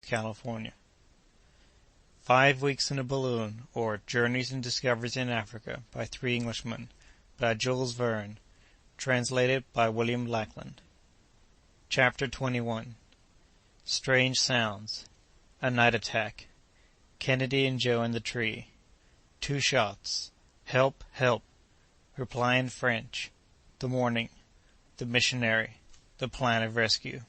California. 5 Weeks in a Balloon, or Journeys and Discoveries in Africa, by Three Englishmen, by Jules Verne, translated by William Lackland. Chapter 21. Strange Sounds. A Night Attack. Kennedy and Joe in the Tree. 2 shots. Help, help. Reply in French. The Morning. The Missionary. The Plan of Rescue.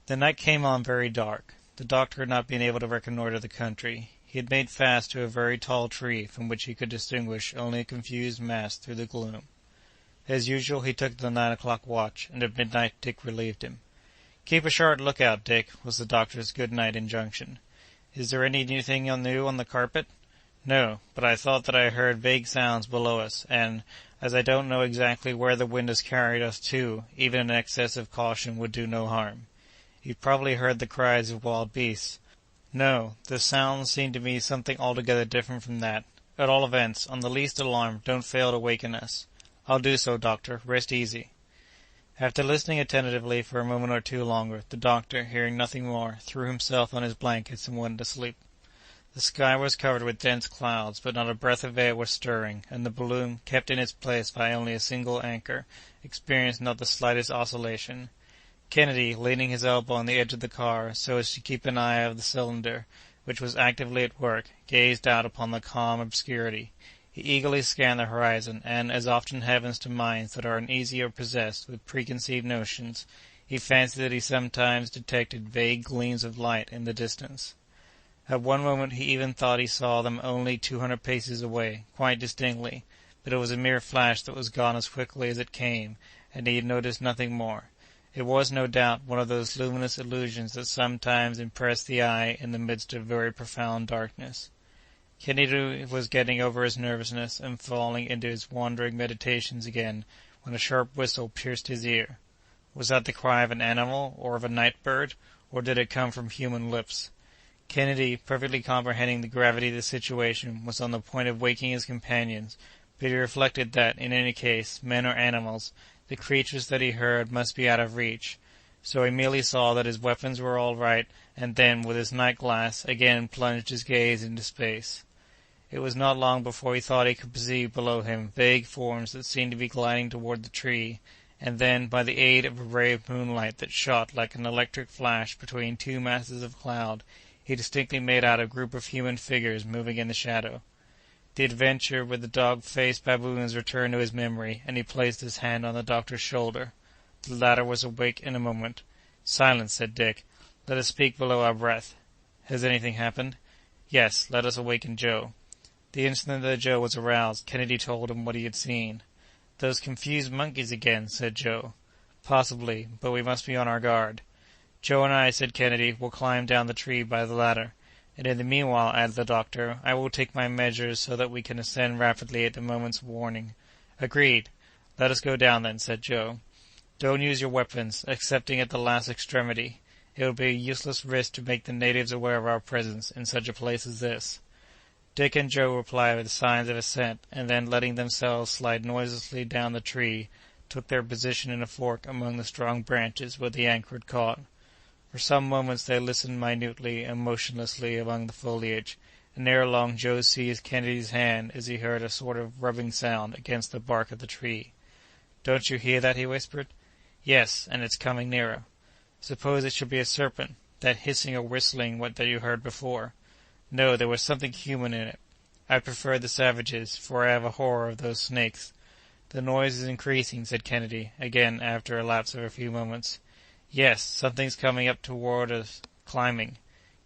The night came on very dark. The doctor had not been able to reconnoiter the country. He had made fast to a very tall tree from which he could distinguish only a confused mass through the gloom. As usual, he took the 9 o'clock watch, and at midnight Dick relieved him. "Keep a sharp lookout, Dick," was the doctor's good-night injunction. "Is there anything new on the carpet?" "No, but I thought that I heard vague sounds below us, and, as I don't know exactly where the wind has carried us to, even an excess of caution would do no harm." "You probably heard the cries of wild beasts." "No, the sounds seem to me something altogether different from that. At all events, on the least alarm, don't fail to waken us." "I'll do so, doctor. Rest easy." After listening attentively for a moment or two longer, the doctor, hearing nothing more, threw himself on his blankets and went to sleep. The sky was covered with dense clouds, but not a breath of air was stirring, and the balloon, kept in its place by only a single anchor, experienced not the slightest oscillation. Kennedy, leaning his elbow on the edge of the car, so as to keep an eye of the cylinder, which was actively at work, gazed out upon the calm obscurity. He eagerly scanned the horizon, and, as often happens to minds that are uneasy or possessed with preconceived notions, he fancied that he sometimes detected vague gleams of light in the distance. At one moment he even thought he saw them only 200 paces away, quite distinctly, but it was a mere flash that was gone as quickly as it came, and he had noticed nothing more. It was, no doubt, one of those luminous illusions that sometimes impress the eye in the midst of very profound darkness. Kennedy was getting over his nervousness and falling into his wandering meditations again, when a sharp whistle pierced his ear. Was that the cry of an animal, or of a night-bird, or did it come from human lips? Kennedy, perfectly comprehending the gravity of the situation, was on the point of waking his companions, but he reflected that, in any case, men or animals, the creatures that he heard must be out of reach. So he merely saw that his weapons were all right, and then, with his night-glass, again plunged his gaze into space. It was not long before he thought he could perceive below him vague forms that seemed to be gliding toward the tree, and then, by the aid of a ray of moonlight that shot like an electric flash between 2 masses of cloud, he distinctly made out a group of human figures moving in the shadow. The adventure with the dog-faced baboons returned to his memory, and he placed his hand on the doctor's shoulder. The latter was awake in a moment. "Silence," said Dick. "Let us speak below our breath." "Has anything happened?" "Yes, let us awaken Joe." The instant that Joe was aroused, Kennedy told him what he had seen. "Those confused monkeys again," said Joe. "Possibly, but we must be on our guard." "Joe and I," said Kennedy, "will climb down the tree by the ladder. And in the meanwhile," added the doctor, "I will take my measures so that we can ascend rapidly at a moment's warning." "Agreed. Let us go down, then," said Joe. "Don't use your weapons, excepting at the last extremity. It would be a useless risk to make the natives aware of our presence in such a place as this." Dick and Joe replied with signs of assent, and then, letting themselves slide noiselessly down the tree, took their position in a fork among the strong branches where the anchor had caught. For some moments they listened minutely and motionlessly among the foliage, and ere long Joe seized Kennedy's hand as he heard a sort of rubbing sound against the bark of the tree. "Don't you hear that?" he whispered. "Yes, and it's coming nearer." "Suppose it should be a serpent, that hissing or whistling that you heard before?" "No, there was something human in it. I prefer the savages, for I have a horror of those snakes." "The noise is increasing," said Kennedy, again after a lapse of a few moments. "Yes, something's coming up toward us, climbing.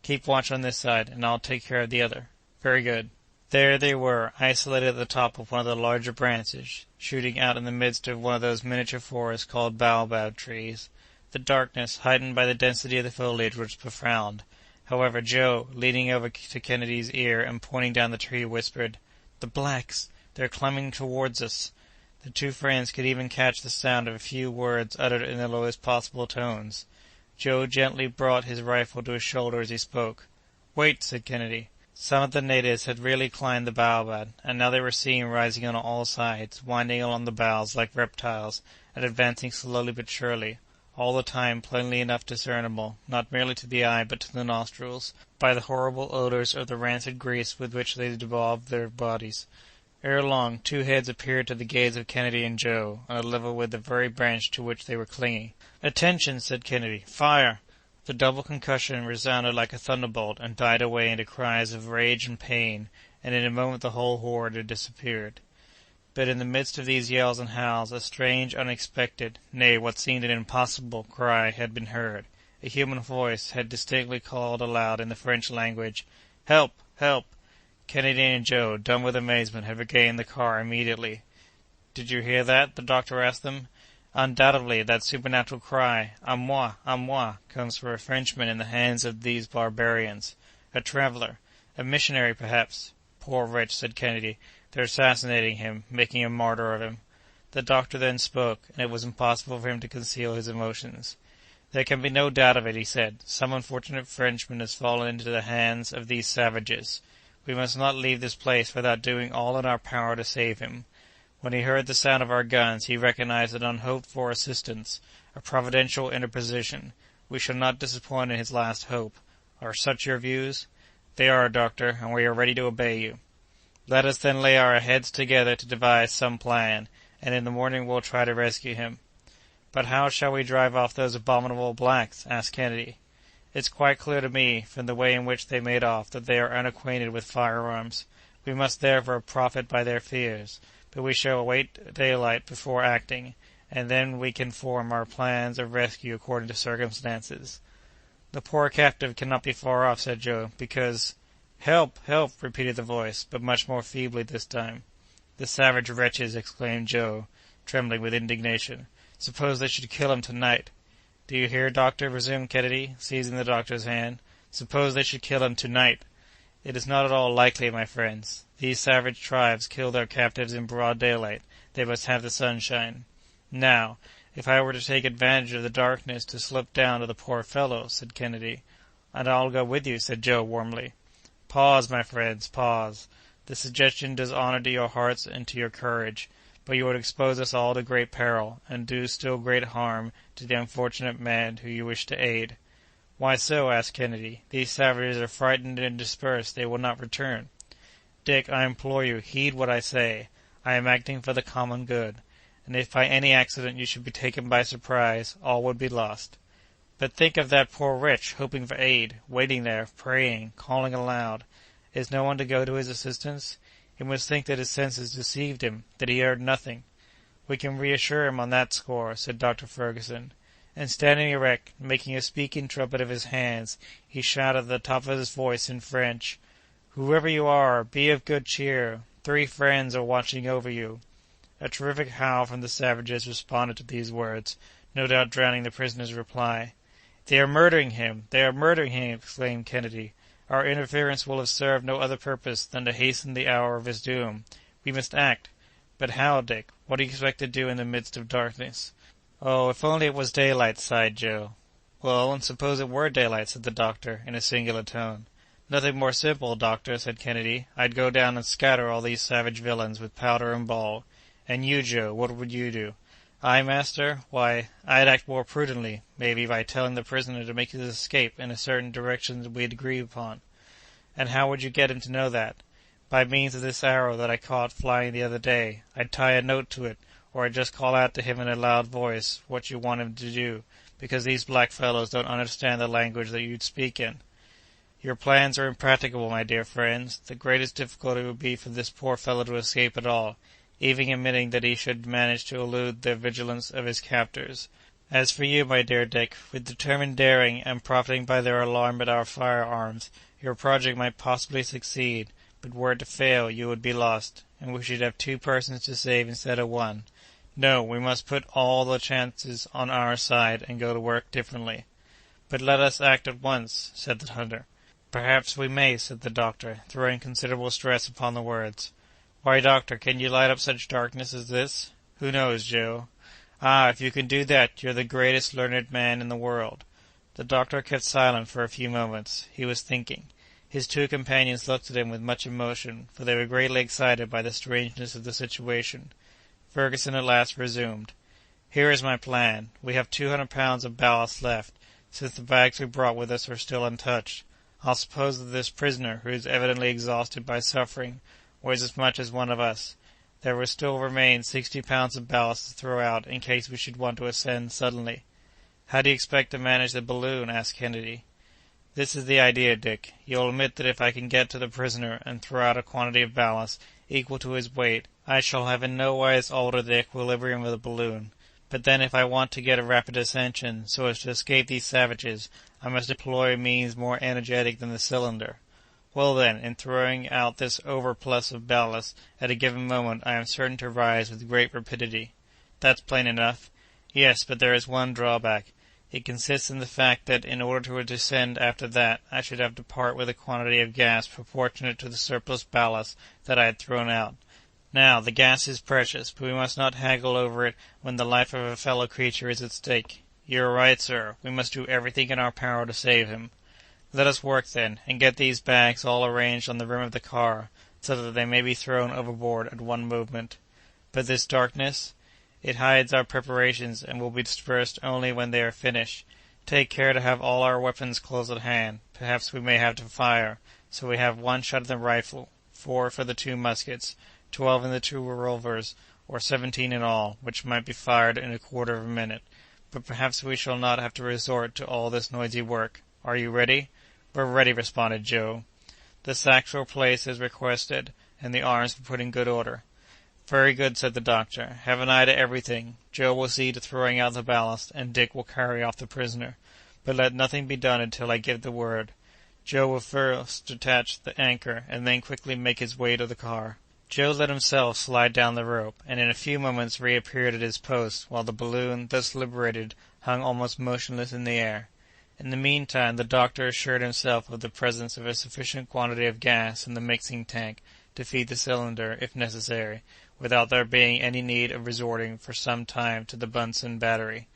Keep watch on this side, and I'll take care of the other." "Very good." There they were, isolated at the top of one of the larger branches, shooting out in the midst of one of those miniature forests called baobab trees. The darkness, heightened by the density of the foliage, was profound. However, Joe, leaning over to Kennedy's ear and pointing down the tree, whispered, "The blacks! They're climbing towards us." The two friends could even catch the sound of a few words uttered in the lowest possible tones. Joe gently brought his rifle to his shoulder as he spoke. "Wait," said Kennedy. Some of the natives had really climbed the baobab, and now they were seen rising on all sides, winding along the boughs like reptiles, and advancing slowly but surely. all the time plainly enough discernible, not merely to the eye but to the nostrils, by the horrible odors of the rancid grease with which they daubed their bodies. Ere long, two heads appeared to the gaze of Kennedy and Joe, on a level with the very branch to which they were clinging. "Attention!" said Kennedy. "Fire!" The double concussion resounded like a thunderbolt, and died away into cries of rage and pain, and in a moment the whole horde had disappeared. But in the midst of these yells and howls, a strange, unexpected, nay, what seemed an impossible cry had been heard. A human voice had distinctly called aloud in the French language, "Help! Help!" Kennedy and Joe, dumb with amazement, had regained the car immediately. "Did you hear that?" the doctor asked them. "Undoubtedly, that supernatural cry, à moi, comes from a Frenchman in the hands of these barbarians. A traveler, a missionary, perhaps." "Poor wretch," said Kennedy. "They're assassinating him, making a martyr of him." The doctor then spoke, and it was impossible for him to conceal his emotions. "There can be no doubt of it," he said. "Some unfortunate Frenchman has fallen into the hands of these savages. We must not leave this place without doing all in our power to save him. When he heard the sound of our guns, he recognized an unhoped-for assistance, a providential interposition. We shall not disappoint in his last hope. Are such your views?" "They are, doctor, and we are ready to obey you." "Let us then lay our heads together to devise some plan, and in the morning we'll try to rescue him." "But how shall we drive off those abominable blacks?" asked Kennedy. "It's quite clear to me, from the way in which they made off, that they are unacquainted with firearms. We must therefore profit by their fears, but we shall await daylight before acting, and then we can form our plans of rescue according to circumstances." "The poor captive cannot be far off," said Joe, "because—" "Help! Help!" repeated the voice, but much more feebly this time. "The savage wretches!" exclaimed Joe, trembling with indignation. "Suppose they should kill him to-night." "Do you hear, doctor?" resumed Kennedy, seizing the doctor's hand. "Suppose they should kill him to-night." "It is not at all likely, my friends. These savage tribes kill their captives in broad daylight. They must have the sunshine." "Now, if I were to take advantage of the darkness to slip down to the poor fellow," said Kennedy. "And I'll go with you," said Joe warmly. "Pause, my friends, pause. The suggestion does honor to your hearts and to your courage, but you would expose us all to great peril, and do still greater harm to the unfortunate man whom you wish to aid." "Why so?" asked Kennedy. "These savages are frightened and dispersed. They will not return." "Dick, I implore you, heed what I say. I am acting for the common good, and if by any accident you should be taken by surprise, all would be lost." "But think of that poor wretch, hoping for aid, waiting there, praying, calling aloud. Is no one to go to his assistance? He must think that his senses deceived him, that he heard nothing." "We can reassure him on that score," said Dr. Ferguson. And standing erect, making a speaking trumpet of his hands, he shouted at the top of his voice in French, "Whoever you are, be of good cheer. 3 friends are watching over you." A terrific howl from the savages responded to these words, no doubt drowning the prisoner's reply. "They are murdering him! They are murdering him!" exclaimed Kennedy. "Our interference will have served no other purpose than to hasten the hour of his doom. We must act." "But how, Dick? What do you expect to do in the midst of darkness?" "Oh, if only it was daylight!" sighed Joe. "Well, and suppose it were daylight," said the doctor, in a singular tone. "Nothing more simple, doctor," said Kennedy. "I'd go down and scatter all these savage villains with powder and ball. And you, Joe, what would you do?" "I, master? Why, I'd act more prudently, maybe, by telling the prisoner to make his escape in a certain direction that we'd agree upon." "And how would you get him to know that?" "By means of this arrow that I caught flying the other day. I'd tie a note to it, or I'd just call out to him in a loud voice what you want him to do, because these black fellows don't understand the language that you'd speak in." "Your plans are impracticable, my dear friends. The greatest difficulty would be for this poor fellow to escape at all, even admitting that he should manage to elude the vigilance of his captors. As for you, my dear Dick, with determined daring, and profiting by their alarm at our firearms, your project might possibly succeed, but were it to fail, you would be lost, and we should have 2 persons to save instead of 1. No, we must put all the chances on our side, and go to work differently." "But let us act at once," said the hunter. "Perhaps we may," said the doctor, throwing considerable stress upon the words. "Why, doctor, can you light up such darkness as this?" "Who knows, Joe?" "Ah, if you can do that, you're the greatest learned man in the world." The doctor kept silent for a few moments. He was thinking. His 2 companions looked at him with much emotion, for they were greatly excited by the strangeness of the situation. Ferguson at last resumed. Here is my plan. We have 200 pounds of ballast left, since the bags we brought with us are still untouched. I'll suppose that this prisoner, who is evidently exhausted by suffering, weighs as much as one of us. There will still remain 60 pounds of ballast to throw out in case we should want to ascend suddenly." "How do you expect to manage the balloon?" asked Kennedy. "This is the idea, Dick. You'll admit that if I can get to the prisoner and throw out a quantity of ballast equal to his weight, I shall have in no wise altered the equilibrium of the balloon. But then if I want to get a rapid ascension, so as to escape these savages, I must employ means more energetic than the cylinder. Well then, in throwing out this overplus of ballast at a given moment, I am certain to rise with great rapidity." "That's plain enough." "Yes, but there is one drawback. It consists in the fact that, in order to descend after that, I should have to part with a quantity of gas proportionate to the surplus ballast that I had thrown out. Now, the gas is precious, but we must not haggle over it when the life of a fellow creature is at stake." "You are right, sir. We must do everything in our power to save him." "Let us work, then, and get these bags all arranged on the rim of the car, so that they may be thrown overboard at one movement." "But this darkness?" "It hides our preparations, and will be dispersed only when they are finished. Take care to have all our weapons close at hand. Perhaps we may have to fire, so we have 1 shot in the rifle, 4 for the 2 muskets, 12 in the 2 revolvers, or 17 in all, which might be fired in a quarter of a minute. But perhaps we shall not have to resort to all this noisy work. Are you ready?" "We're ready," responded Joe. The sacks were placed as requested, and the arms were put in good order. "Very good," said the doctor. "Have an eye to everything. Joe will see to throwing out the ballast, and Dick will carry off the prisoner. But let nothing be done until I give the word. Joe will first attach the anchor, and then quickly make his way to the car." Joe let himself slide down the rope, and in a few moments reappeared at his post, while the balloon, thus liberated, hung almost motionless in the air. In the meantime, the doctor assured himself of the presence of a sufficient quantity of gas in the mixing tank to feed the cylinder, if necessary, without there being any need of resorting for some time to the Bunsen battery.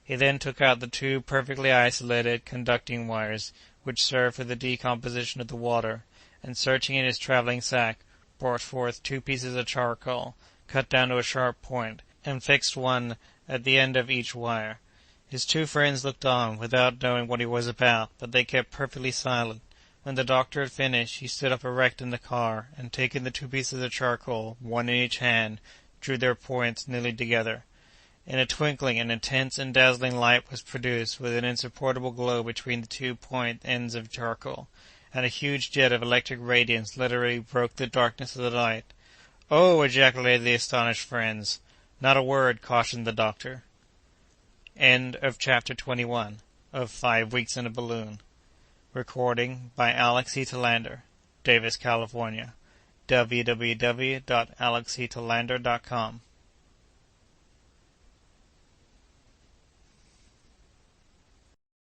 He then took out the 2 perfectly isolated conducting wires, which served for the decomposition of the water, and, searching in his travelling sack, brought forth 2 pieces of charcoal, cut down to a sharp point, and fixed one at the end of each wire. His 2 friends looked on, without knowing what he was about, but they kept perfectly silent. When the doctor had finished, he stood up erect in the car, and taking the 2 pieces of charcoal, one in each hand, drew their points nearly together. In a twinkling an intense and dazzling light was produced, with an insupportable glow between the 2 point ends of charcoal, and a huge jet of electric radiance literally broke the darkness of the night. "Oh!" ejaculated the astonished friends. "Not a word," cautioned the doctor. End of Chapter 21 of 5 Weeks in a Balloon. Recording by Alex E. Talander, Davis, California. www.alexetalander.com